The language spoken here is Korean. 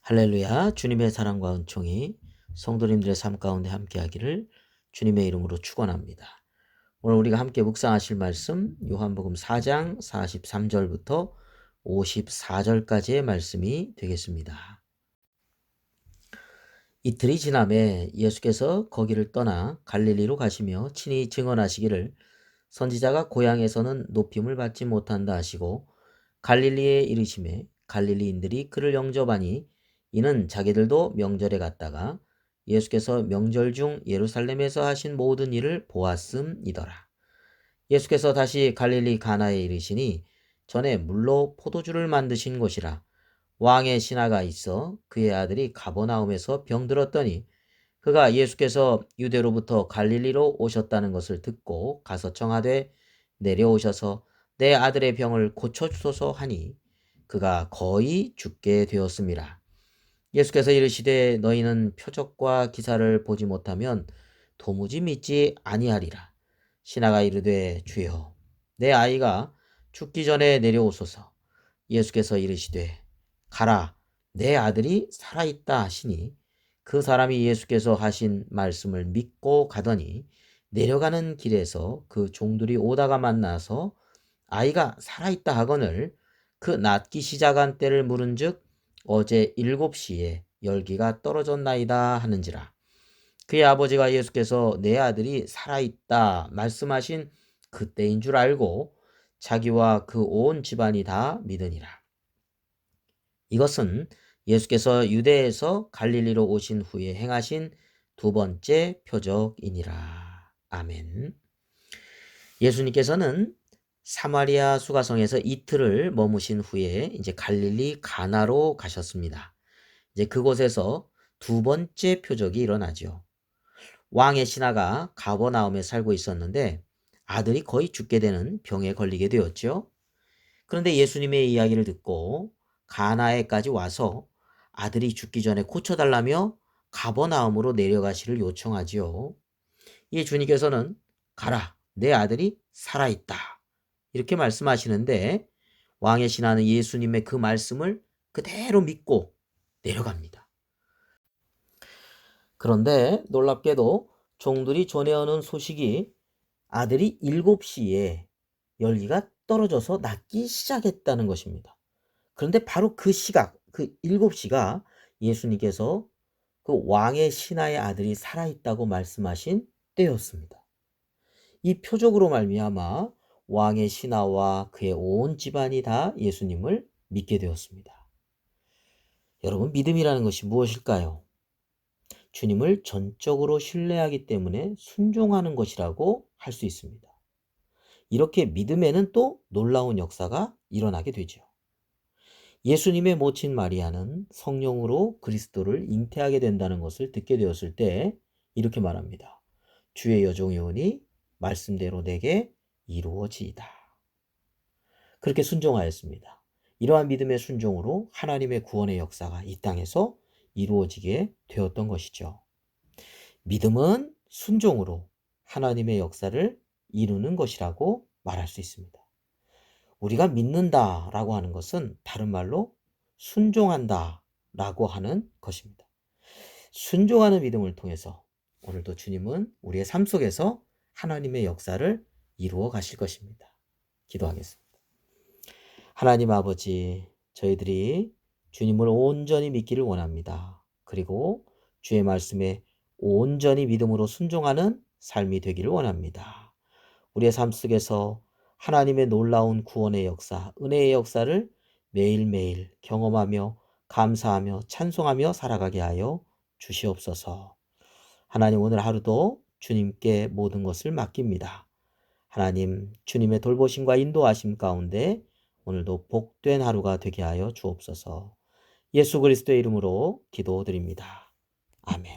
할렐루야. 주님의 사랑과 은총이 성도님들의 삶 가운데 함께하기를 주님의 이름으로 축원합니다. 오늘 우리가 함께 묵상하실 말씀 요한복음 4장 43절부터 54절까지의 말씀이 되겠습니다. 이틀이 지남에 예수께서 거기를 떠나 갈릴리로 가시며 친히 증언하시기를 선지자가 고향에서는 높임을 받지 못한다 하시고 갈릴리에 이르심에 갈릴리인들이 그를 영접하니 이는 자기들도 명절에 갔다가 예수께서 명절 중 예루살렘에서 하신 모든 일을 보았음이더라. 예수께서 다시 갈릴리 가나에 이르시니 전에 물로 포도주를 만드신 곳이라. 왕의 신하가 있어 그의 아들이 가버나움에서 병들었더니 그가 예수께서 유대로부터 갈릴리로 오셨다는 것을 듣고 가서 청하되 내려오셔서 내 아들의 병을 고쳐주소서 하니 그가 거의 죽게 되었습니다. 예수께서 이르시되 너희는 표적과 기사를 보지 못하면 도무지 믿지 아니하리라. 신하가 이르되 주여 내 아이가 죽기 전에 내려오소서. 예수께서 이르시되 가라 내 아들이 살아있다 하시니 그 사람이 예수께서 하신 말씀을 믿고 가더니 내려가는 길에서 그 종들이 오다가 만나서 아이가 살아있다 하거늘 그 낫기 시작한 때를 물은즉 어제 7시에 열기가 떨어졌나이다 하는지라. 그의 아버지가 예수께서 내 아들이 살아있다 말씀하신 그때인 줄 알고 자기와 그 온 집안이 다 믿으니라. 이것은 예수께서 유대에서 갈릴리로 오신 후에 행하신 두 번째 표적이니라. 아멘. 예수님께서는 사마리아 수가성에서 이틀을 머무신 후에 이제 갈릴리 가나로 가셨습니다. 이제 그곳에서 두 번째 표적이 일어나죠. 왕의 신하가 가버나움에 살고 있었는데 아들이 거의 죽게 되는 병에 걸리게 되었죠. 그런데 예수님의 이야기를 듣고 가나에까지 와서 아들이 죽기 전에 고쳐달라며 가버나움으로 내려가시를 요청하지요. 이 주님께서는 가라, 내 아들이 살아있다. 이렇게 말씀하시는데 왕의 신하는 예수님의 그 말씀을 그대로 믿고 내려갑니다. 그런데 놀랍게도 종들이 전해오는 소식이 아들이 7시에 열기가 떨어져서 낫기 시작했다는 것입니다. 그런데 바로 그 시각, 그 7시가 예수님께서 그 왕의 신하의 아들이 살아있다고 말씀하신 때였습니다. 이 표적으로 말미암아 왕의 신하와 그의 온 집안이 다 예수님을 믿게 되었습니다. 여러분, 믿음이라는 것이 무엇일까요? 주님을 전적으로 신뢰하기 때문에 순종하는 것이라고 할 수 있습니다. 이렇게 믿음에는 또 놀라운 역사가 일어나게 되죠. 예수님의 모친 마리아는 성령으로 그리스도를 잉태하게 된다는 것을 듣게 되었을 때 이렇게 말합니다. 주의 여종이오니 말씀대로 내게 이루어지이다. 그렇게 순종하였습니다. 이러한 믿음의 순종으로 하나님의 구원의 역사가 이 땅에서 이루어지게 되었던 것이죠. 믿음은 순종으로 하나님의 역사를 이루는 것이라고 말할 수 있습니다. 우리가 믿는다라고 하는 것은 다른 말로 순종한다라고 하는 것입니다. 순종하는 믿음을 통해서 오늘도 주님은 우리의 삶 속에서 하나님의 역사를 이루어 가실 것입니다. 기도하겠습니다. 하나님 아버지, 저희들이 주님을 온전히 믿기를 원합니다. 그리고 주의 말씀에 온전히 믿음으로 순종하는 삶이 되기를 원합니다. 우리의 삶 속에서 하나님의 놀라운 구원의 역사, 은혜의 역사를 매일매일 경험하며 감사하며 찬송하며 살아가게 하여 주시옵소서. 하나님, 오늘 하루도 주님께 모든 것을 맡깁니다. 하나님, 주님의 돌보심과 인도하심 가운데 오늘도 복된 하루가 되게 하여 주옵소서. 예수 그리스도의 이름으로 기도드립니다. 아멘.